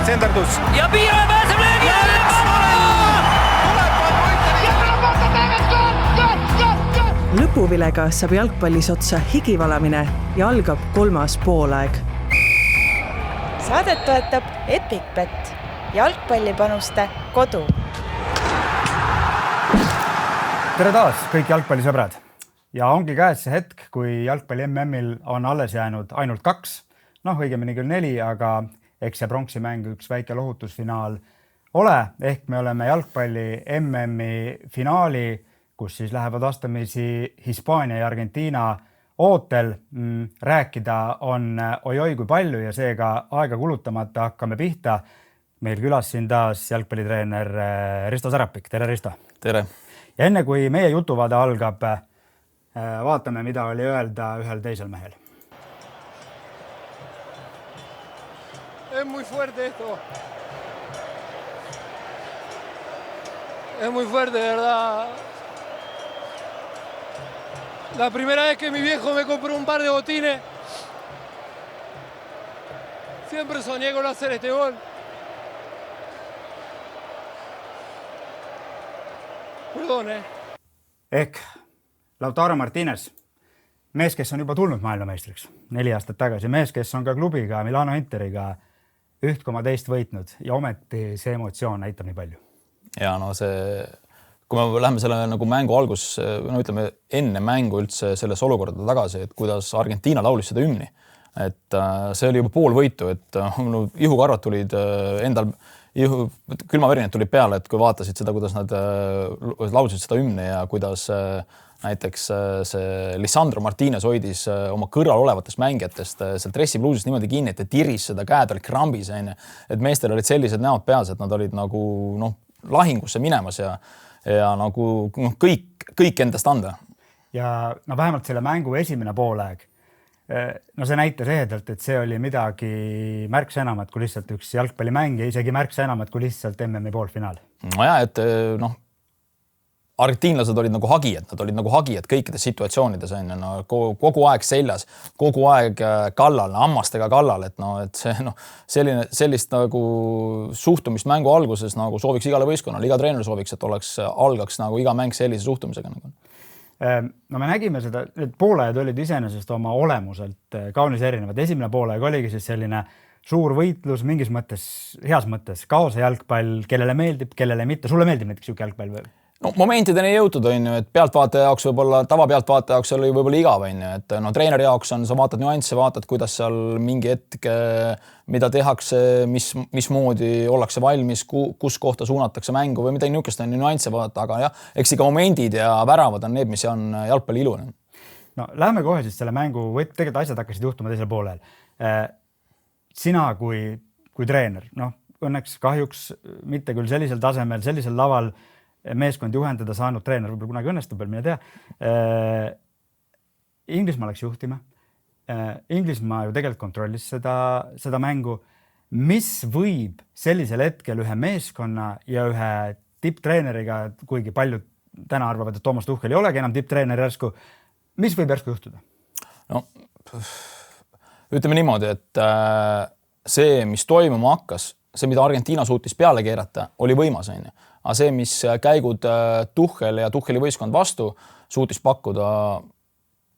senderdus. Ja Piira pääseb löögi! Lõpuvilega saab jalgpallis otsa higivalamine ja algab 3. poolaeg. Saadet toetab EpicBet, jalgpallipanuste kodu. Tere taas kõik jalgpallisõbrad. Ja ongi käes see hetk, kui jalgpalli MM-il on alles jäänud ainult 2, õigemini küll 4, aga eks see pronksi mäng üks väike lohutusfinaal ole. Ehk me oleme jalgpalli MM-i finaali, kus siis lähevad vastamisi Hispaania ja Argentiina ootel. Rääkida on oi kui palju ja seega aega kulutamata hakkame pihta. Meil külas siin taas jalgpallitreener Risto Sarapik. Tere, Risto! Tere! Ja enne kui meie jutuvaade algab, vaatame, mida oli öelda ühel teisel mehel. Es muy fuerte esto. Es muy fuerte, de verdad. La primera vez que mi viejo me compró un par de botines, siempre soñé con hacer este gol. Perdón, Ehk Lautaro Martínez, mees, kes on juba tulnud maailmameistriks 4 aastat tagasi, mees, kes on ka klubiga Milano Interiga 1,2 võitnud ja ometi see emotsioon näitab nii palju. Ja kui me läheme selle mängu algus, ütleme enne mängu üldse selles olukorda tagasi, et kuidas Argentiina laulis seda hümni. Et see oli juba pool võitu, et ihukarvad tulid endal, külmavärinad tulid peale, et kui vaatasid seda, kuidas nad laulsid seda hümni ja kuidas näiteks see Lisandro Martínez hoidis oma kõrval olevatest mängijatest seal dressipluusist niimoodi kinni, et tiris seda, käed olid krambis. Et meestel olid sellised näod peas, et nad olid lahingusse minemas ja kõik endast anda. Ja vähemalt selle mängu esimene poolaeg, see näitas ehedalt, et see oli midagi märksa enamat kui lihtsalt üks jalgpallimäng ja isegi märksa enamat kui lihtsalt MM-i poolfinaal. Et argentiinlased olid hagijad, nad olid hagijad kõikides situatsioonides, kogu aeg seljas, kogu aeg kallal, hammastega kallal, et sellist suhtumist mängu alguses sooviks igale võistkonnale, iga treener sooviks, et algaks iga mäng sellise suhtumisega. Me nägime seda, et poolajad olid iseenesest oma olemuselt kaunis erinevad. Esimene poolaeg oligi siis selline suur võitlus, mingis mõttes, heas mõttes, kaose jalgpall, kellele meeldib, kellele mitte. Sulle meeldib näiteks siuke jalgpall või? Momentideni jõutud, et pealtvaataja jaoks võib-olla, tavapealtvaataja jaoks oli võib-olla igav, et treeneri jaoks on, sa vaatad nüansse, vaatad, kuidas seal mingi hetk, mida tehakse, mismoodi ollakse valmis, kus kohta suunatakse mängu või midagi niukest on nüansse vaadata, aga jah, eks ikka momendid ja väravad on need, mis on jalgpalli ilu. Lähme kohe siis selle mängu, tegelikult asjad hakkasid juhtuma teisel poolel. Sina kui treener, õnneks kahjuks mitte küll sellisel tasemel, sellisel laval meeskond juhendada saanud treener, võib-olla kunagi õnnestub veel, mine tea. Inglismaa läks juhtima. Inglismaa ju tegelikult kontrollis seda mängu. Mis võib sellisel hetkel ühe meeskonna ja ühe tipptreeneriga, kuigi paljud täna arvavad, et Toomas Tuchel ei olegi enam tipptreener järsku, mis võib järsku juhtuda? Ütleme niimoodi, et see, mis toimuma hakkas, see, mida Argentiina suutis peale keerata, oli võimas. Aga see, mis käigud Tuchel ja Tucheli võistkond vastu suutis pakkuda,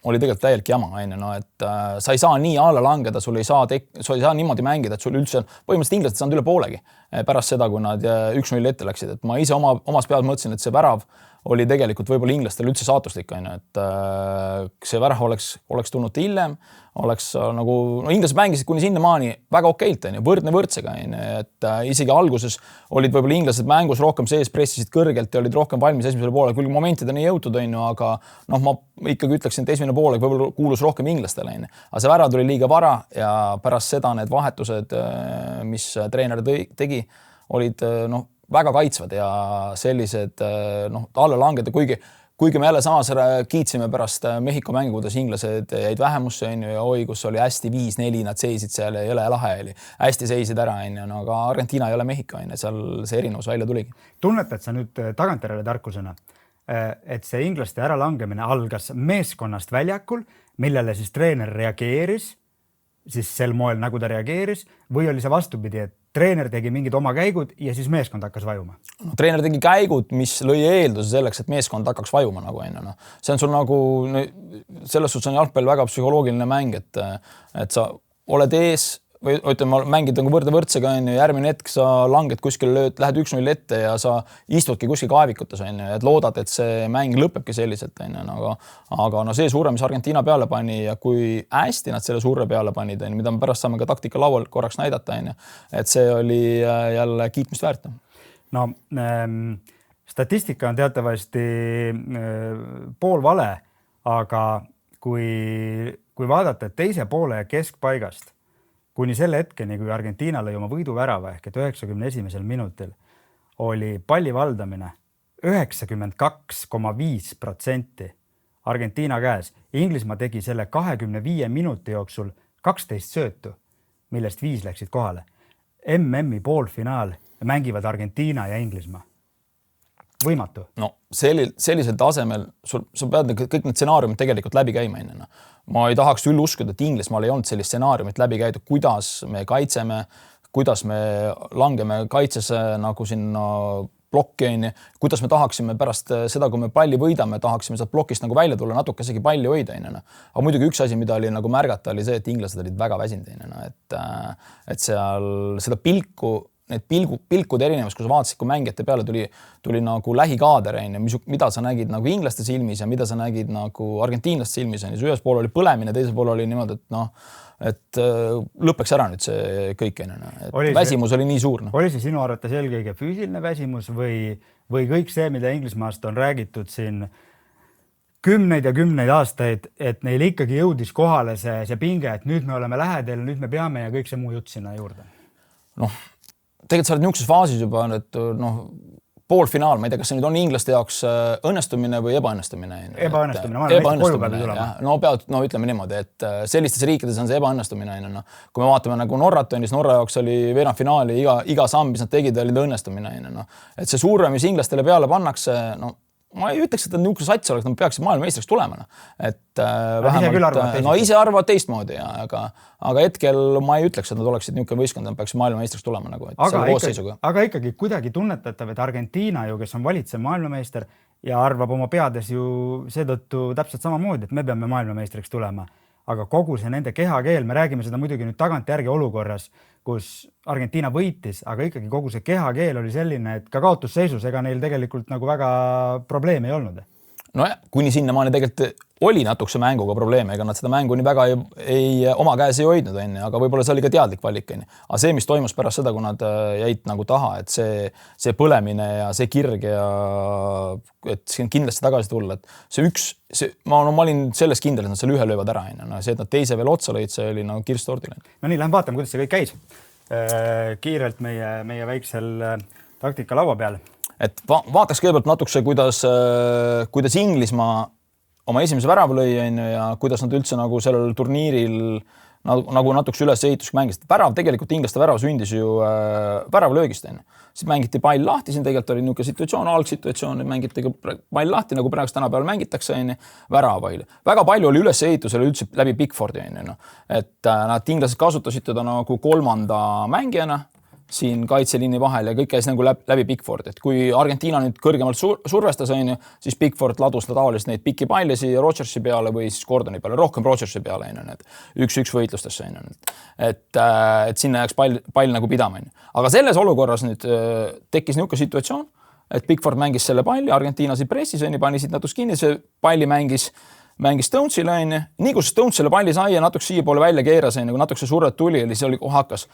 oli tegelikult täielik jama. Et sa ei saa nii alla langeda, sul ei saa niimoodi mängida, et sul üldse põhimõtteliselt inglased saanud üle poolegi pärast seda, kui nad 1-0 ette läksid. Et ma ise omas peas mõtlesin, et see värav oli tegelikult võib-olla inglastel üldse saatuslik. Et see värav oleks tulnud hiljem, oleks inglased mängisid kuni sinnamaani väga okeilt, võrdne võrdsega. Et isegi alguses olid võib-olla inglased mängus rohkem sees, pressisid kõrgelt ja olid rohkem valmis esimesele poole, küll momentideni jõutud, aga ma ikkagi ütleksin, et esimene poole võib-olla kuulus rohkem inglastele. Aga see värav tuli liiga vara ja pärast seda need vahetused, mis treener tegi, olid väga kaitsvad ja sellised alla langeda, kuigi me jälle samas kiitsime pärast Mehhiko mängu, kuidas inglased jäid vähemusse ja kus oli hästi 5-4, nad seisid seal ja jõle lahe oli. Hästi seisid ära, aga Argentiina ei ole Mehhiko, seal see erinevus välja tuligi. Tunnetad sa nüüd tagantjärele tarkusena, et see inglaste äralangemine algas meeskonnast väljakul, millele siis treener reageeris, siis sel moel, nagu ta reageeris, või oli see vastupidi, et treener tegi mingid oma käigud ja siis meeskond hakkas vajuma. No, treener tegi käigud, mis lõi eelduse selleks, et meeskond hakkaks vajuma nagu enne. No. See on sul nagu, selles suhtes on jalgpall väga psühholoogiline mäng, et sa oled ees või ütleme, mängid nagu võrdsega on ju, järgmine hetk sa langed kuskil, lähed 1-0 ette ja sa istudki kuskil kaevikutes on ju, et loodad, et see mäng lõpebki selliselt on ju, aga no see surve, mis Argentiina peale pani ja kui hästi nad selle surve peale panid, mida me pärast saame ka taktika laual korraks näidata on ju, et see oli jälle kiitmist väärt. No statistika on teatavasti pool vale, aga kui vaadata teise poole keskpaigast kuni selle hetkeni, kui Argentiina lõi oma võiduvärava ehk et 91. minutil oli palli valdamine 92,5% Argentiina käes. Inglismaa tegi selle 25 minuti jooksul 12 söötu, millest 5 läksid kohale. MM-i poolfinaal mängivad Argentiina ja Inglismaa. Võimatu. No sellisel tasemel sa pead kõik need stsenaariumid tegelikult läbi käima enne. Ma ei tahaks küll uskuda, et Inglismaal ei olnud sellist stsenaariumit läbi käidud, kuidas me kaitseme, kuidas me langeme kaitsesse nagu sinna plokki, kuidas me tahaksime pärast seda, kui me palli võidame, tahaksime seda plokist nagu välja tulla, natuke isegi palli hoida. Aga muidugi üks asi, mida oli nagu märgata, oli see, et inglased olid väga väsinud. Et seal seda need pilkud erinevus, kui sa vaatasid, kui mängijate peale tuli nagu lähikaader, mida sa nägid nagu inglaste silmis ja mida sa nägid nagu argentiinlaste silmis. Ühes pool oli põlemine, teisel pool oli niimoodi, et lõpeks ära nüüd see kõik. Väsimus oli nii suur. Oli see sinu arvates eelkõige füüsiline väsimus või kõik see, mida Inglismaast on räägitud siin kümneid ja kümneid aastaid, et neil ikkagi jõudis kohale see pinge, et nüüd me oleme lähedal, nüüd me peame ja kõik see muu jutt sinna juurde? Tegelikult sa oled niisuguses faasis juba, et poolfinaal, ma ei tea, kas see nüüd on inglaste jaoks õnnestumine või ebaõnnestumine. Ebaõnnestumine. Ütleme niimoodi, et sellistes riikides on see ebaõnnestumine. Kui me vaatame nagu Norrat, siis Norra jaoks oli veerandfinaali iga samm, mis nad tegid, oli õnnestumine. Et see surve, mis inglastele peale pannakse, ma ei ütleks, et nad niisugune sats oleks, nad peaksid maailmameistriks tulema. Et vähemalt, ise arvavad teistmoodi, aga hetkel ma ei ütleks, et nad oleksid niisugune võistkond, nad peaksid maailmameistriks tulema. Aga ikkagi kuidagi tunnetatav, et Argentiina ju, kes on valitsev maailmameister ja arvab oma peades ju seetõttu täpselt samamoodi, et me peame maailmameistriks tulema. Aga kogu see nende kehakeel, me räägime seda muidugi nüüd tagantjärgi olukorras, kus Argentiina võitis, aga ikkagi kogu see kehakeel oli selline, et ka kaotusseisus ega neil tegelikult nagu väga probleeme ei olnud. Nojah, kuni sinna maani tegelikult oli natukese mänguga probleeme, ega nad seda mängu nii väga oma käes ei hoidnud, aga võib-olla see oli ka teadlik valik. Aga see, mis toimus pärast seda, kui nad jäid nagu taha, et see põlemine ja see kirg ja et siin kindlasti tagasi tulla, et ma olin selles kindel, et nad selle ühe löövad ära. See, et nad teise veel otsa lõid, see oli nagu kirst tordil. No nii, lähme vaatame, kuidas see kõik käis. Kiirelt meie väiksel taktika laua peal. Et vaataks kõigepealt natukese, kuidas Inglismaa oma esimese värava lõi ja kuidas nad üldse nagu sellel turniiril nagu natukese ülesehitusega mängisid. Värav tegelikult inglaste värav sündis ju väravlöögist. Siis mängiti pall lahti, siin tegelikult oli niisugune situatsioon, algsituatsioon, mängiti pall lahti, nagu praegu tänapäeval mängitakse värava. Väga palju oli ülesehitusel üldse läbi Pickfordi. Et nad inglased kasutasid teda nagu kolmanda mängijana siin kaitseliini vahel ja kõik käis nagu läbi Pickford. Et kui Argentiina nüüd kõrgemalt survestas, siis Pickford ladus tavaliselt neid pikki pallisi Rodgersi peale või siis Gordoni peale, rohkem Rodgersi peale. Üks võitlustesse. Et sinna jääks pall nagu pidama. Aga selles olukorras nüüd tekkis niisugune situatsioon, et Pickford mängis selle palli, Argentiina siit pressis, panisid natuke kinni, see palli mängis Stonesile. Nii kui Stones selle palli sai ja natuke siia poole välja keeras, kui natuke see surret tuli, siis oli kohe hakkas.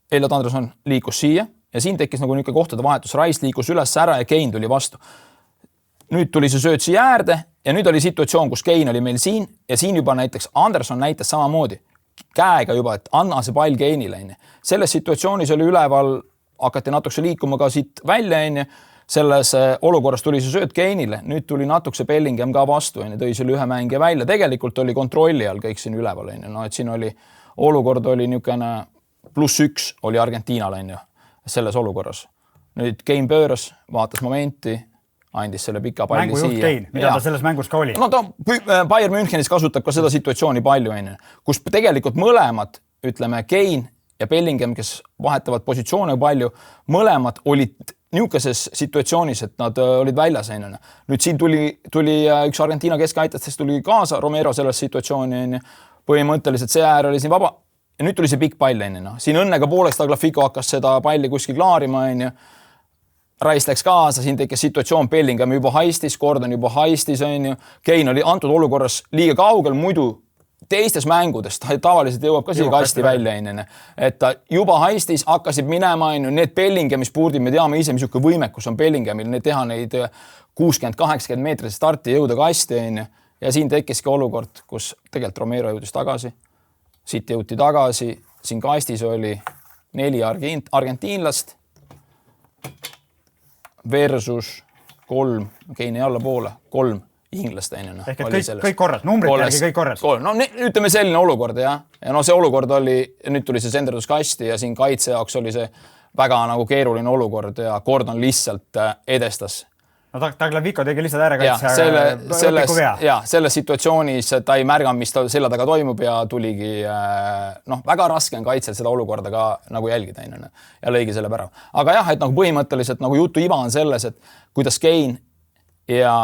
Elliot Anderson liikus siia ja siin tekkis nagu niisugune kohtade vahetus. Rice liikus üles ära ja Kane tuli vastu. Nüüd tuli see sööt siia äärde ja nüüd oli situatsioon, kus Kane oli meil siin ja siin juba näiteks Anderson näitas samamoodi käega juba, et anna see pall Kane'ile. Selles situatsioonis oli üleval, hakati natukese liikuma ka siit välja. Selles olukorras tuli see sööt Kane'ile, nüüd tuli natukese Bellingham ka vastu, tõi selle ühe mängija välja. Tegelikult oli kontrolli all kõik siin üleval. Et siin oli olukord oli niisugune +1 oli Argentiinal selles olukorras. Nüüd Kane pööras, vaatas momenti, andis selle pika palli siia. Mängujuht Kane, mida ta selles mängus ka oli? No ta Bayern Münchenis kasutab ka seda situatsiooni palju, kus tegelikult mõlemad ütleme Kane ja Bellingham, kes vahetavad positsioone palju, mõlemad olid niisuguses situatsioonis, et nad olid väljas. Nüüd siin tuli üks Argentiina keskaitjatest tuli kaasa Romero selles situatsiooni. Põhimõtteliselt see äär oli siin vaba ja nüüd tuli see pikk pall. Siin õnnega pooleks Tagliafico hakkas seda palli kuskil klaarima. Rice läks kaasa, siin tekkis situatsioon, Bellingham juba haistis, Gordon juba haistis. Kane oli antud olukorras liiga kaugel, muidu teistes mängudes tavaliselt jõuab ka siia kasti välja. Et ta juba haistis, hakkasid minema, need Bellinghami spurdid, me teame ise, mis võimekus on Bellinghamil, need teha neid 60-80 meetrit starti jõuda kasti. Ja siin tekkiski olukord, kus tegelikult Romero jõudis tagasi, siit jõuti tagasi, siin kastis oli 4 argentiinlast versus 3, Keini alla poole, 3 inglast. Ehk et kõik korras, numbrid järgi kõik korras. No ütleme selline olukord, jah. Ja no see olukord oli, nüüd tuli see senderdus kasti ja siin kaitse jaoks oli see väga nagu keeruline olukord ja Gordon lihtsalt edestas. No Tagliafico tegi lihtsalt äärekaitse, aga selles situatsioonis ta ei märganud, mis ta selle taga toimub ja tuligi, väga raske on kaitsel seda olukorda ka nagu jälgida ja lõigi selle pära. Aga jah, et nagu põhimõtteliselt nagu jutu iva on selles, et kuidas Kane ja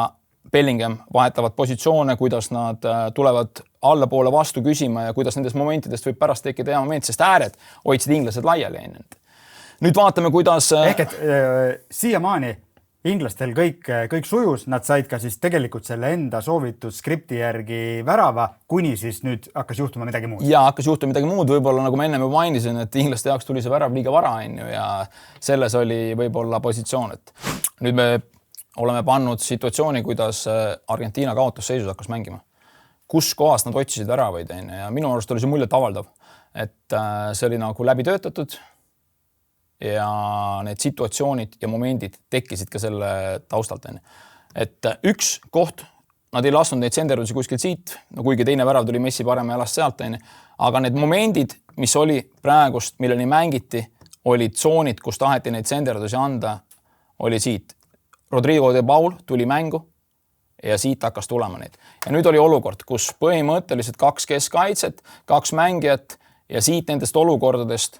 Bellingham vahetavad positsioone, kuidas nad tulevad allapoole vastu küsima ja kuidas nendest momentidest võib pärast tekkida hea moment, sest ääred hoidsid inglased laiali. Nüüd vaatame, kuidas... Ehk et siiamaani inglastel kõik sujus, nad said ka siis tegelikult selle enda soovitud skripti järgi värava, kuni siis nüüd hakkas juhtuma midagi muud. Ja hakkas juhtuma midagi muud, võib-olla nagu ma enne juba mainisin, et inglaste jaoks tuli see värav liiga vara ja selles oli võib-olla positsioon, et nüüd me oleme pannud situatsiooni, kuidas Argentiina kaotus seisus hakkas mängima. Kus kohast nad otsisid väravaid ja minu arust oli see muljet avaldav, et see oli nagu läbi töötatud ja need situatsioonid ja momendid tekkisid ka selle taustalt. Et üks koht, nad ei lasknud neid senderdusi kuskil siit, no kuigi teine värav tuli Messi parema jalast sealt, aga need momendid, mis oli praegust, milleni mängiti, olid tsoonid, kus taheti neid senderdusi anda, oli siit. Rodrigo de Paul tuli mängu ja siit hakkas tulema neid. Ja nüüd oli olukord, kus põhimõtteliselt 2 keskkaitset, 2 mängijat ja siit nendest olukordadest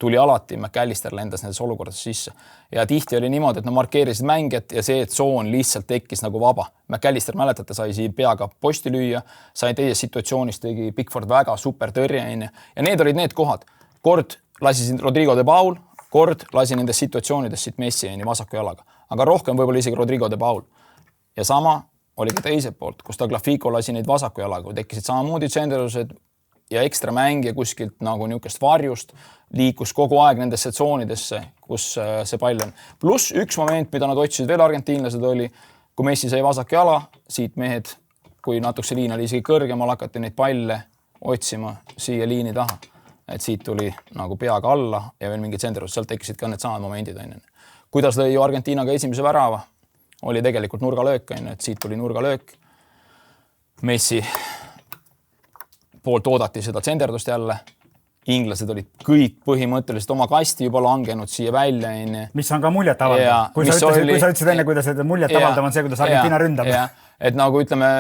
tuli alati McAllister lendas nendes olukordades sisse. Ja tihti oli niimoodi, et nad markeerisid mängijat ja see tsoon lihtsalt tekkis nagu vaba. McAllister, mäletate, sai siin peaga posti lüüa, sai teises situatsioonis, tegi Pickford väga super tõrje. Ja need olid need kohad. Kord lasi Rodrigo de Paul, kord lasi nendes situatsioonides siit Messi vasaku jalaga. Aga rohkem võib-olla isegi Rodrigo de Paul. Ja sama oli ka teiselt poolt, kus Tagliafico lasi neid vasaku jalaga. Tekkisid samamoodi tsenderused ja ekstra mängija kuskilt nagu niukest varjust liikus kogu aeg nendesse tsoonidesse, kus see pall on. Plus üks moment, mida nad otsisid veel argentiinlased oli, kui Messi sai vasak jala, siit mehed, kui natukese liin oli isegi kõrgemal, hakati neid palle otsima siia liini taha. Et siit tuli nagu peaga alla ja veel mingi tsenderus, sealt tekkisid ka need samad momendid. Kuidas lõi Argentiinaga esimese värava, oli tegelikult nurgalöök, et siit tuli nurgalöök. Messi poolt oodati seda tsenderdust jälle. Inglased olid kõik põhimõtteliselt oma kasti juba langenud siia välja. Mis on ka muljet avaldav. Kui sa ütlesid enne, kuidas muljet avaldav on see, kuidas Argentiina ründab. Et nagu ütleme,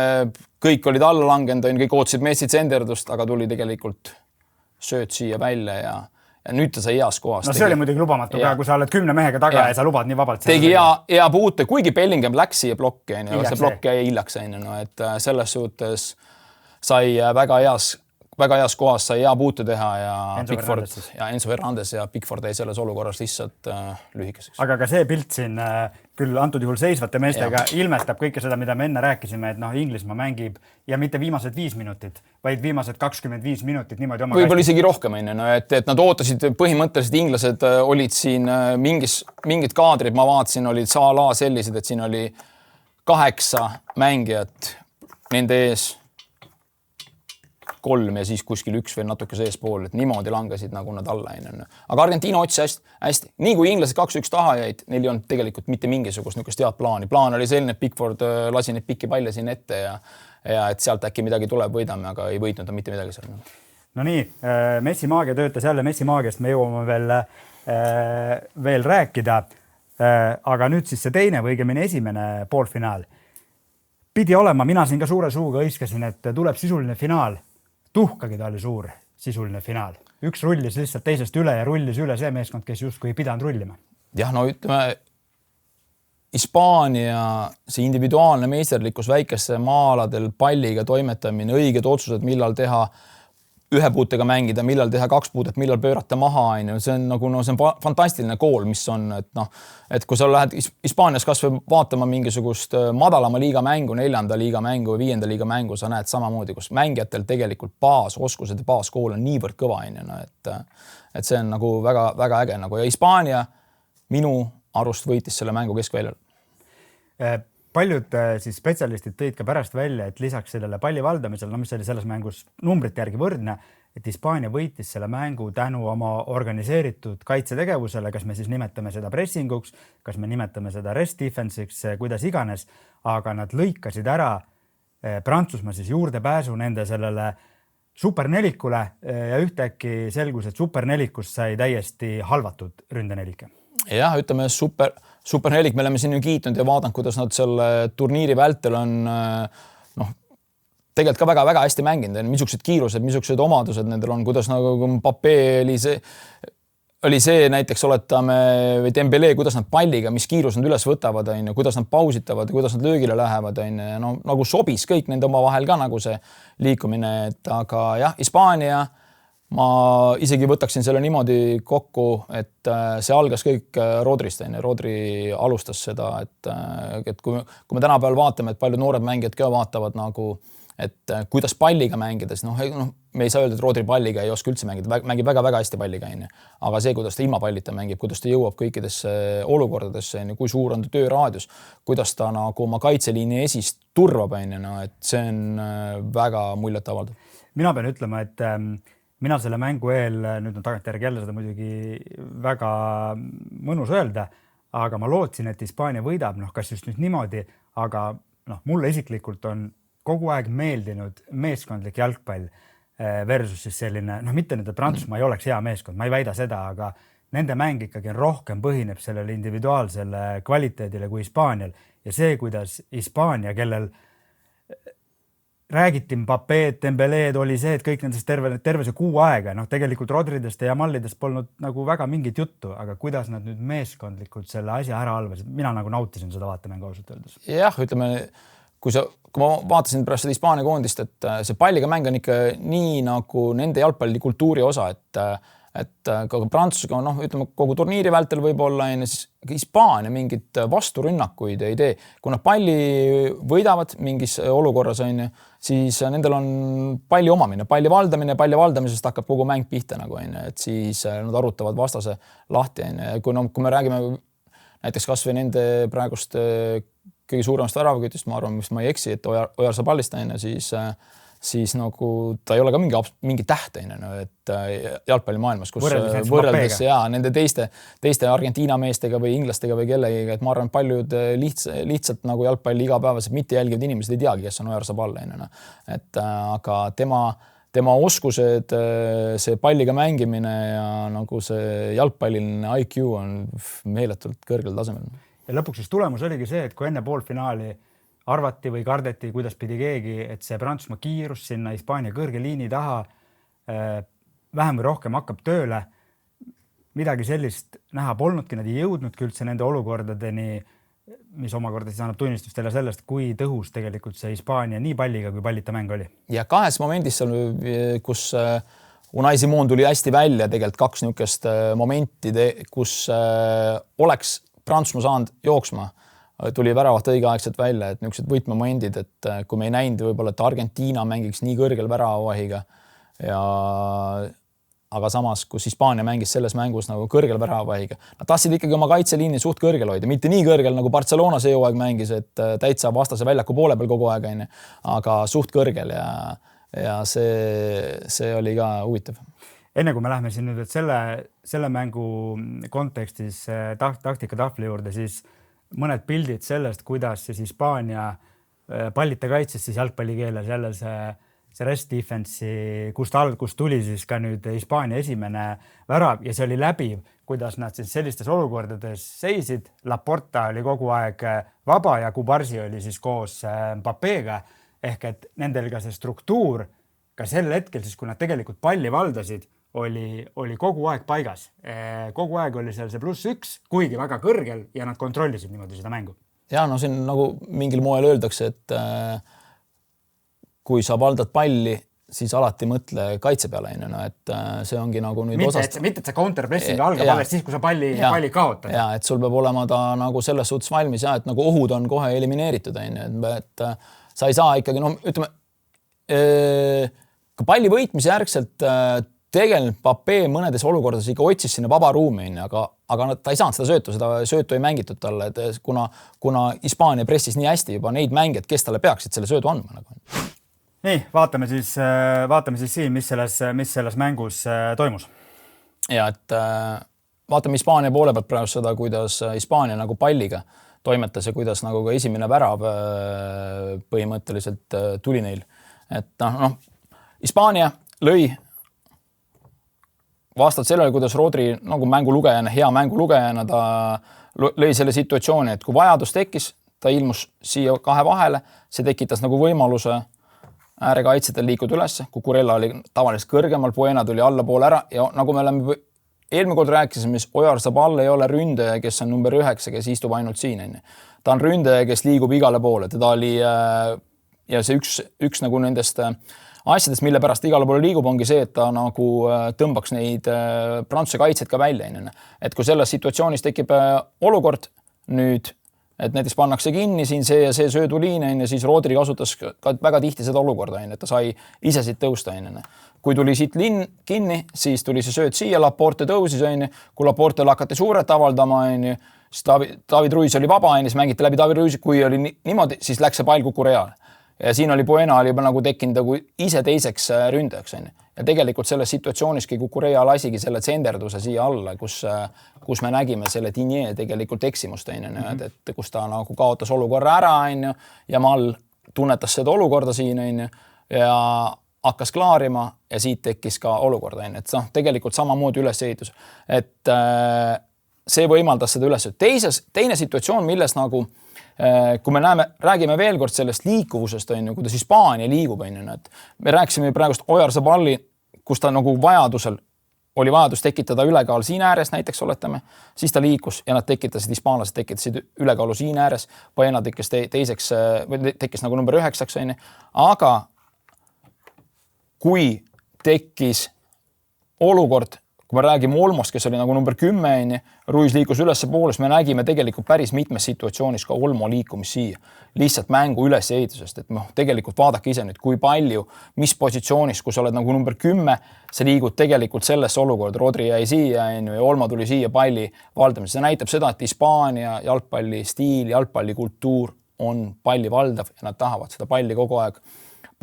kõik olid alla langenud, kõik ootasid Messi tsenderdust, aga tuli tegelikult sööt siia välja ja nüüd ta sai heas kohas. No see oli muidugi lubamatu ka, kui sa oled 10 mehega taga ja sa lubad nii vabalt. Tegi hea puute, kuigi Bellingham läks siia blokki, see blokk jäi hiljaks. Et selles suhtes sai väga heas kohas sai hea puute teha ja Enzo Fernandez ja Pickford jäi selles olukorras lihtsalt lühikeseks. Aga ka see pilt siin küll antud juhul seisvate meestega ilmetab kõike seda, mida me enne rääkisime, et Inglismaa mängib ja mitte viimased 5 minutit, vaid viimased 25 minutit niimoodi oma võib-olla isegi rohkem, et nad ootasid põhimõtteliselt, inglased olid siin mingid kaadrid, ma vaatasin, olid Salah sellised, et siin oli 8 mängijat nende ees 3 ja siis kuskil 1 veel natuke sees pool, et niimoodi langesid nagu nad alla. Aga Argentiina otsis hästi. Nii kui inglased 2-1 taha jäid, neil ei olnud tegelikult mitte mingisugust niisugust head plaani. Plaan oli selline, et Pickford lasi neid pikki palle siin ette ja et sealt äkki midagi tuleb, võidame, aga ei võitnud mitte midagi seal. No nii, Messi maagia töötas jälle, Messi maagiast me jõuame veel rääkida. Aga nüüd siis see teine või õigemini esimene poolfinaal. Pidi olema, mina siin ka suure suuga hõiskasin, et tuleb sisuline finaal. Tuhkagi ta oli suur. sisuline finaal. Üks rullis lihtsalt teisest üle ja rullis üle see meeskond, kes justkui ei pidanud rullima. Jah, no ütleme, Hispaania see individuaalne meisterlikkus väikeste maaladel palliga toimetamine, õiged otsused, millal teha ühe puutega mängida, millal teha 2 puutet, millal pöörata maha, see on nagu see on fantastiline kool, mis on, et kui sa lähed Hispaanias kas või vaatama mingisugust madalama liiga mängu, 4. liiga mängu või 5. liiga mängu, sa näed samamoodi, kus mängijatel tegelikult baasoskused ja baaskool on niivõrd kõva, et see on nagu väga, väga äge nagu ja Hispaania minu arust võitis selle mängu keskväljal. Paljud siis spetsialistid tõid ka pärast välja, et lisaks sellele palli valdamisel, mis oli selles mängus numbrite järgi võrdne, et Hispaania võitis selle mängu tänu oma organiseeritud kaitsetegevusele, kas me siis nimetame seda pressinguks, kas me nimetame seda rest defense'iks, kuidas iganes, aga nad lõikasid ära Prantsusmaa siis juurdepääsu nende sellele supernelikule ja ühtäkki selgus, et supernelikust sai täiesti halvatud ründenelike. Jah, ütleme supernelik, me oleme siin ju kiitnud ja vaadanud, kuidas nad selle turniiri vältel on tegelikult ka väga-väga hästi mänginud. Missugused kiirused, missugused omadused nendel on, kuidas nagu Mbappé oli see näiteks oletame või Dembélé, kuidas nad palliga, mis kiirus nad üles võtavad, kuidas nad pausitavad, kuidas nad löögile lähevad. No, nagu sobis kõik nende oma vahel ka nagu see liikumine, aga jah, Hispaania ma isegi võtaksin selle niimoodi kokku, et see algas kõik Rodrist. Rodri alustas seda, et kui me tänapäeval vaatame, et paljud noored mängijad ka vaatavad nagu, et kuidas palliga mängides, me ei saa öelda, et Rodri palliga ei oska üldse mängida, mängib väga-väga hästi palliga. Aga see, kuidas ta ilma pallita mängib, kuidas ta jõuab kõikidesse olukordadesse, kui suur on ta tööraadius, kuidas ta nagu oma kaitseliini esist turvab, et see on väga muljet avaldav. Mina pean ütlema, et mina selle mängu eel, nüüd on tagantjärgi jälle seda muidugi väga mõnus öelda, aga ma lootsin, et Hispaania võidab, kas just nüüd niimoodi, aga mulle isiklikult on kogu aeg meeldinud meeskondlik jalgpall versus siis selline, mitte nüüd, et Prantsusmaa ei oleks hea meeskond, ma ei väida seda, aga nende mäng ikkagi rohkem põhineb sellele individuaalsele kvaliteedile kui Hispaanial ja see, kuidas Hispaania, kellel räägiti Mbappéd, Dembeleed oli see, et kõik nendest terve see 6 aega, tegelikult Rodridest ja Jamallidest polnud nagu väga mingit juttu, aga kuidas nad nüüd meeskondlikult selle asja ära halvasid, mina nagu nautisin seda vaatemängu ausalt öeldes. Jah, ütleme, kui ma vaatasin pärast seda Hispaania koondist, et see palliga mäng on ikka nii nagu nende jalgpallikultuuri osa, et ka Prantsusega, ütleme kogu turniiri vältel võib-olla, siis Hispaania mingit vasturünnakuid ei tee. Kui nad palli võidavad mingis olukorras, siis nendel on palli omamine, palli valdamisest hakkab kogu mäng pihta, et siis nad arutavad vastase lahti. Kui me räägime näiteks kas või nende praegust kõige suuremast väravakütist, ma arvan, mis ma ei eksi, et Ojarzaballist, siis nagu ta ei ole ka mingi täht, et jalgpallimaailmas, kus võrreldes nende teiste Argentiina meestega või inglastega või kellegiga, et ma arvan, paljud lihtsalt nagu jalgpalli igapäevaselt mitte jälgivad inimesed ei teagi, kes on Ojarzabal. Aga tema oskused, see palliga mängimine ja nagu see jalgpalliline IQ on meeletult kõrgel tasemel. Ja lõpuks siis tulemus oligi see, et kui enne poolfinaali arvati või kardeti, kuidas pidi keegi, et see Prantsusmaa kiirus sinna Hispaania kõrge liini taha vähem või rohkem hakkab tööle. Midagi sellist näha polnudki, nad ei jõudnudki üldse nende olukordadeni, mis omakorda siis annab tunnistust teile sellest, kui tõhus tegelikult see Hispaania nii palliga kui pallita mäng oli. Ja 2 momendis, kus Unai Simon tuli hästi välja, tegelikult 2 niisugust momenti, kus oleks Prantsusmaa saanud jooksma, tuli väravat õigeaegselt välja, et niisugused võtmemomendid, et kui me ei näinud võib-olla, et Argentiina mängiks nii kõrgel väravavahiga aga samas, kus Hispaania mängis selles mängus nagu kõrgel väravavahiga. Nad tahtsid ikkagi oma kaitseliini suht kõrgel hoida, mitte nii kõrgel nagu Barcelona see jõuaeg mängis, et täitsa vastase väljaku poole peal kogu aeg, aga suht kõrgel ja see oli ka huvitav. Enne kui me lähme siin nüüd, et selle mängu kontekstis taktika tahvli juurde, siis mõned pildid sellest, kuidas siis Hispaania pallita kaitses siis jalgpallikeeles jälle see rest defense'i, kust tuli siis ka nüüd Hispaania esimene värav ja see oli läbiv, kuidas nad siis sellistes olukordades seisid. Laporta oli kogu aeg vaba ja Kubarsi oli siis koos Mbappéga ehk et nendel ka see struktuur ka sel hetkel siis, kui nad tegelikult palli valdasid, oli kogu aeg paigas. Kogu aeg oli seal see +1, kuigi väga kõrgel ja nad kontrollisid niimoodi seda mängu. Ja no siin nagu mingil moel öeldakse, et kui sa valdad palli, siis alati mõtle kaitse peale. Et see ongi nagu nüüd osast... Mitte, et see counterpressing algab alles siis, kui sa palli kaotad. Ja, et sul peab olema ta nagu selles suhtes valmis ja et nagu ohud on kohe elimineeritud. Et sa ei saa ikkagi, no ütleme, ka palli võitmise järgselt tegelikult Mbappé mõnedes olukordades ikka otsis sinna vaba ruumi, aga ta ei saanud seda söötu ei mängitud talle, et kuna Hispaania pressis nii hästi juba neid mängijad, kes talle peaksid selle söödu andma. Nii, vaatame siis siin, mis selles mängus toimus. Ja, et vaatame Hispaania poole pealt praegu seda, kuidas Hispaania nagu palliga toimetas ja kuidas nagu ka esimene värav põhimõtteliselt tuli neil. Et Hispaania lõi vastavalt sellele, kuidas Rodri nagu mängulugejana, hea mängulugejana ta lõi selle situatsiooni, et kui vajadus tekkis, ta ilmus siia kahe vahele, see tekitas nagu võimaluse äärekaitsetel liikuda üles, Cucurella oli tavaliselt kõrgemal, Buena tuli allapoole ära ja nagu me oleme eelmine kord rääkisime, mis Oyarzabal ei ole ründaja, kes on number 9, kes istub ainult siin. Ta on ründaja, kes liigub igale poole. Teda oli, ja see üks nagu nendest asjadest, mille pärast igale poole liigub, ongi see, et ta nagu tõmbaks neid Prantsuse kaitseid ka välja. Et kui selles situatsioonis tekib olukord nüüd, et näiteks pannakse kinni siin see ja see sööduliin, ja siis Rodri kasutas ka väga tihti seda olukorda, et ta sai ise siit tõusta. Kui tuli siit linn kinni, siis tuli see sööd siia, Laporte tõusis, kui Laportele hakati suuret avaldama, siis David Ruiz oli vaba, siis mängiti läbi David Ruiz, kui oli niimoodi, siis läks see pall Cucurellale. Ja siin oli Buena oli juba nagu tekkinud nagu ise teiseks ründajaks. Ja tegelikult selles situatsiooniski Cucurella lasigi selle tsenderduse siia alla, kus me nägime selle Digne tegelikult eksimust, et kus ta nagu kaotas olukorra ära ja Mal tunnetas seda olukorda siin ja hakkas klaarima ja siit tekkis ka olukorda. Et tegelikult samamoodi ülesehitus. Et see võimaldas seda üles. Teine situatsioon, milles nagu kui me räägime veel kord sellest liikuvusest, kuidas Hispaania liigub, et me rääkisime praegust Oyarzaballi, kus ta nagu oli vajadus tekitada ülekaal siin ääres näiteks oletame, siis ta liikus ja nad hispaanlased tekitasid ülekaalu siin ääres, Buena tekkis teiseks, tekkis nagu number 9, aga kui tekkis olukord, kui me räägime Olmost, kes oli nagu number 10, Ruiz liikus ülesse poolest, me nägime tegelikult päris mitmes situatsioonis ka Olmo liikumis siia. Lihtsalt mängu ülesehitusest, et tegelikult vaadake ise nüüd, kui palju, mis positsioonis, kui sa oled nagu number 10, sa liigud tegelikult sellesse olukorda. Rodri jäi siia ja Olmo tuli siia palli valdamise. See näitab seda, et Hispaania jalgpalli stiil, jalgpalli kultuur on palli valdav ja nad tahavad seda palli kogu aeg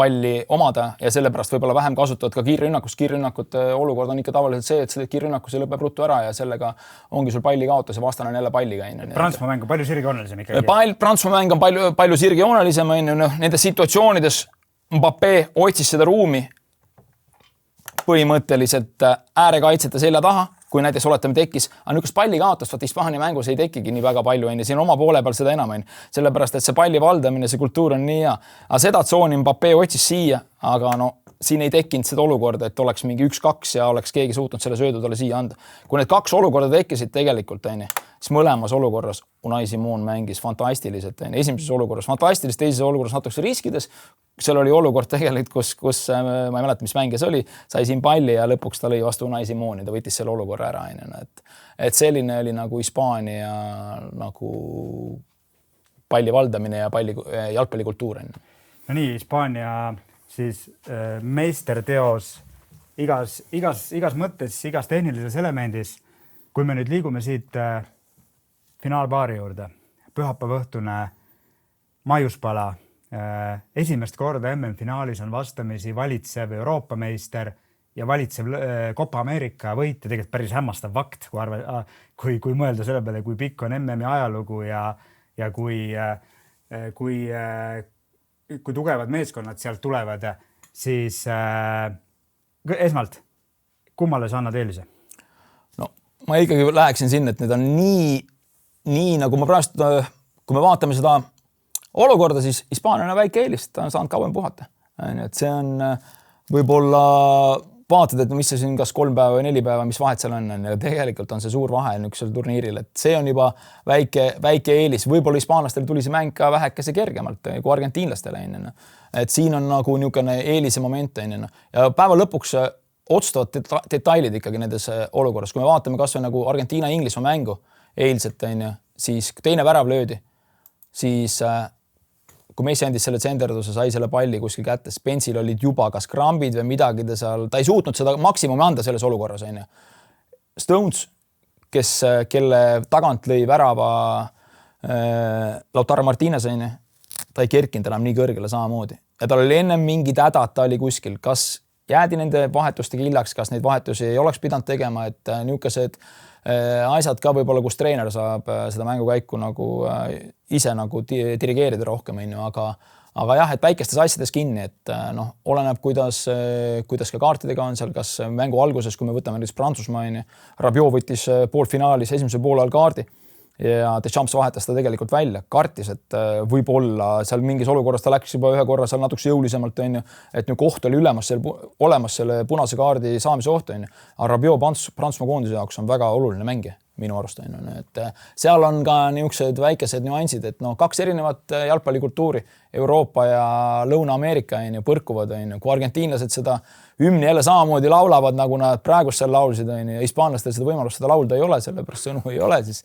palli omada ja sellepärast võib-olla vähem kasutavad ka kiirrünnakust. Kiirrünnakute olukord on ikka tavaliselt see, et selle kiirrünnakus lõpeb ruttu ära ja sellega ongi sul palli kaotas ja vastane on jälle palliga. Prantsusmaa mäng on palju sirgjoonelisem ikkagi. Prantsusmaa mäng on palju sirgjoonelisem. Nendes situatsioonides Mbappé otsis seda ruumi põhimõtteliselt äärekaitsete selja taha, kui näiteks oletame tekkis, aga niisugust palli kaotast, Hispaania mängus ei tekigi nii väga palju, siin oma poole peal seda enam, sellepärast, et see palli valdamine, see kultuur on nii hea. Aga seda tsooni Mbappé otsis siia, aga siin ei tekkinud seda olukorda, et oleks mingi 1-2 ja oleks keegi suutnud selle söödu talle siia anda. Kui need 2 olukorda tekkisid tegelikult, siis mõlemas olukorras Unai Simon mängis fantastiliselt. Esimeses olukorras fantastiliselt, teises olukorras natuke riskides. Seal oli olukord tegelikult, kus ma ei mäleta, mis mängijas oli, sai siin palli ja lõpuks ta lõi vastu Unai Simoni, ta võttis selle olukorra ära. Et selline oli nagu Hispaania nagu palli valdamine ja jalgpallikultuur. No nii, Hispaania siis meisterteos igas mõttes, igas tehnilises elemendis. Kui me nüüd liigume siit finaalpaari juurde, pühapäeva õhtune Maiuspala, esimest korda MM-finaalis on vastamisi valitsev Euroopa meister ja valitsev Copa America võit ja tegelikult päris hämmastav fakt, kui mõelda selle peale, kui pikk on MM-i ajalugu ja kui tugevad meeskonnad sealt tulevad, siis esmalt, kummale sa annad eelise? No, ma ikkagi läheksin sinna, et need on nii nagu ma praegu, kui me vaatame seda olukorda, siis Hispaania on väike eelis, ta on saanud kauem puhata. Et see on võib-olla vaatad, et mis see siin kas 3 päeva või 4 päeva, mis vahet seal on, ja tegelikult on see suur vahe niisugusel turniiril, et see on juba väike eelis. Võib-olla hispaanlastel tuli see mäng ka vähekese kergemalt kui argentiinlastele. Et siin on nagu niisugune eelise moment. Ja päeva lõpuks otsustavad detailid ikkagi nendes olukorras. Kui me vaatame kas või nagu Argentiina-Inglismaa mängu eilselt, siis teine värav löödi, siis kui Messi andis selle tsenderduse, sai selle palli kuskil kätte, Spence'il olid juba kas krambid või midagi ta ei suutnud seda maksimumi anda selles olukorras. Stones, kelle tagant lõi värava Lautaro Martínez, ta ei kerkinud enam nii kõrgele samamoodi. Ja tal oli ennem mingi häda, ta oli kuskil, kas jäädi nende vahetustega hiljaks, kas neid vahetusi ei oleks pidanud tegema, et niisugused asjad ka võib-olla, kus treener saab seda mängukäiku nagu ise nagu dirigeerida rohkem, aga jah, et väikestes asjades kinni, et oleneb, kuidas ka kaartidega on seal, kas mängu alguses, kui me võtame näiteks Prantsusmaa, Rabiot võttis poolfinaalis esimese poolel kaardi ja Deschamps vahetas ta tegelikult välja, kartis, et võib-olla seal mingis olukorras ta läks juba ühe korra seal natuke jõulisemalt, et koht oli olemas selle punase kaardi saamise oht. Rabiot Prantsusmaa koondise jaoks on väga oluline mängija minu arust. Et seal on ka niisugused väikesed nüansid, et 2 erinevat jalgpallikultuuri, Euroopa ja Lõuna-Ameerika põrkuvad. Kui argentiinlased seda hümni jälle samamoodi laulavad, nagu nad praegust seal laulsid, ja hispaanlastel seda võimalust seda laulda ei ole, sellepärast sõnu ei ole, siis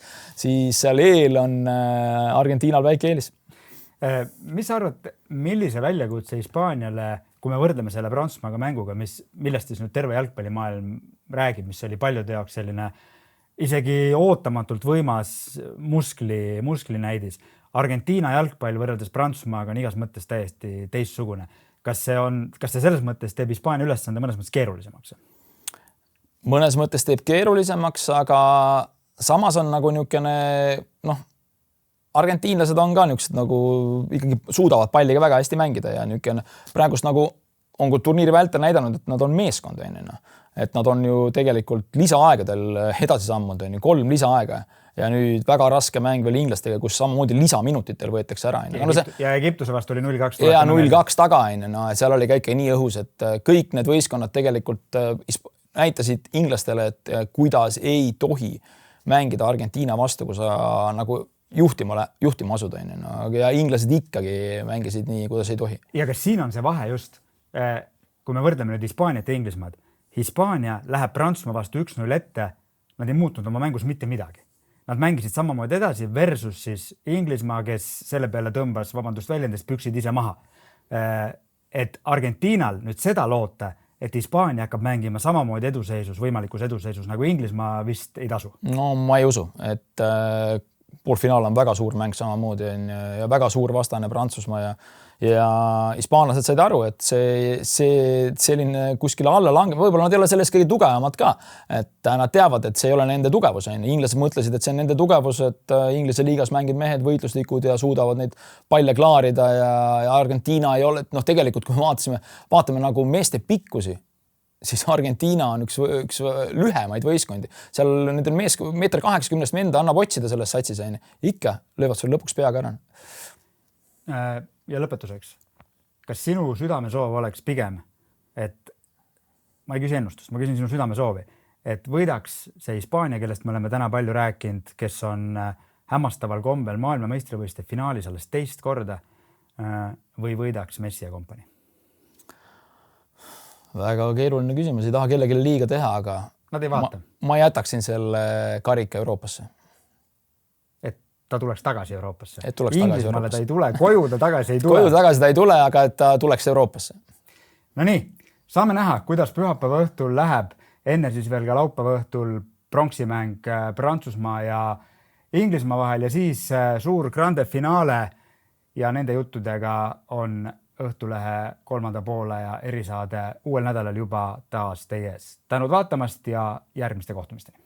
seal eel on Argentiinal väike eelis. Mis sa arvad, millise väljakutse Hispaaniale, kui me võrdleme selle Prantsusmaaga mänguga, millest siis nüüd terve jalgpallimaailm räägib, mis oli paljude jaoks selline isegi ootamatult võimas muskli näidis. Argentiina jalgpall võrreldes Prantsusmaaga on igas mõttes täiesti teistsugune. Kas see selles mõttes teeb Hispaania ülesande mõnes mõttes keerulisemaks? Mõnes mõttes teeb keerulisemaks, aga samas on nagu niisugune, argentiinlased on ka niisugused nagu ikkagi suudavad palliga väga hästi mängida ja niisugune praegust nagu on kui turniiri vältel näidanud, et nad on meeskond. Et nad on ju tegelikult lisaaegadel edasi sammunud, 3 lisaaega ja nüüd väga raske mäng veel inglastega, kus samamoodi lisaminutitel võetakse ära. Ja Egiptuse vastu oli 0-2. Ja 0-2 taga, seal oli ka ikka nii õhus, et kõik need võistkonnad tegelikult näitasid inglastele, et kuidas ei tohi mängida Argentiina vastu, kui sa nagu juhtima asud. Ja inglased ikkagi mängisid nii, kuidas ei tohi. Ja kas siin on see vahe just, kui me võrdleme nüüd Hispaaniat ja Inglismaad, Hispaania läheb Prantsusmaa vastu 1-0 ette, nad ei muutnud oma mängus mitte midagi. Nad mängisid samamoodi edasi versus siis Inglismaa, kes selle peale tõmbas, väljendest püksid ise maha. Et Argentiinal nüüd seda loota, et Hispaania hakkab mängima samamoodi võimalikus eduseisus nagu Inglismaa vist ei tasu. No ma ei usu, et poolfinaal on väga suur mäng samamoodi ja väga suur vastane Prantsusmaa ja hispaanlased said aru, et see selline kuskile alla langeb, võib-olla nad ei ole sellest kõige tugevamad ka, et nad teavad, et see ei ole nende tugevus. Inglased mõtlesid, et see on nende tugevus, et Inglise liigas mängib mehed võitluslikud ja suudavad neid palle klaarida ja Argentiina ei ole, et tegelikult kui vaatame nagu meeste pikkusi, siis Argentiina on üks lühemaid võistkondi. Seal nendel 1,80 m venda annab otsida selles satsis. Ikka löövad sul lõpuks peaga ära. Ja lõpetuseks, kas sinu südamesoov oleks pigem, et ma ei küsi ennustust, ma küsin sinu südamesoovi, et võidaks see Hispaania, kellest me oleme täna palju rääkinud, kes on hämmastaval kombel maailmameistrivõistluste finaalis alles 2 korda või võidaks Messi ja kompanii? Väga keeruline küsimus, ei taha kellelegi liiga teha, aga nad ei vaata. Ma jätaksin selle karika Euroopasse. Ta tuleks tagasi Euroopasse. Inglismaale ta ei tule, koju ta tagasi ei tule. Koju tagasi ta ei tule, aga et ta tuleks Euroopasse. No nii, saame näha, kuidas pühapäeva õhtul läheb. Enne siis veel ka laupäeva õhtul pronksimäng Prantsusmaa ja Inglismaa vahel ja siis suur grande finaale ja nende juttudega on Õhtulehe 3. poole ja erisaade uuel nädalal juba taas teie ees. Tänud vaatamast ja järgmiste kohtumisteni.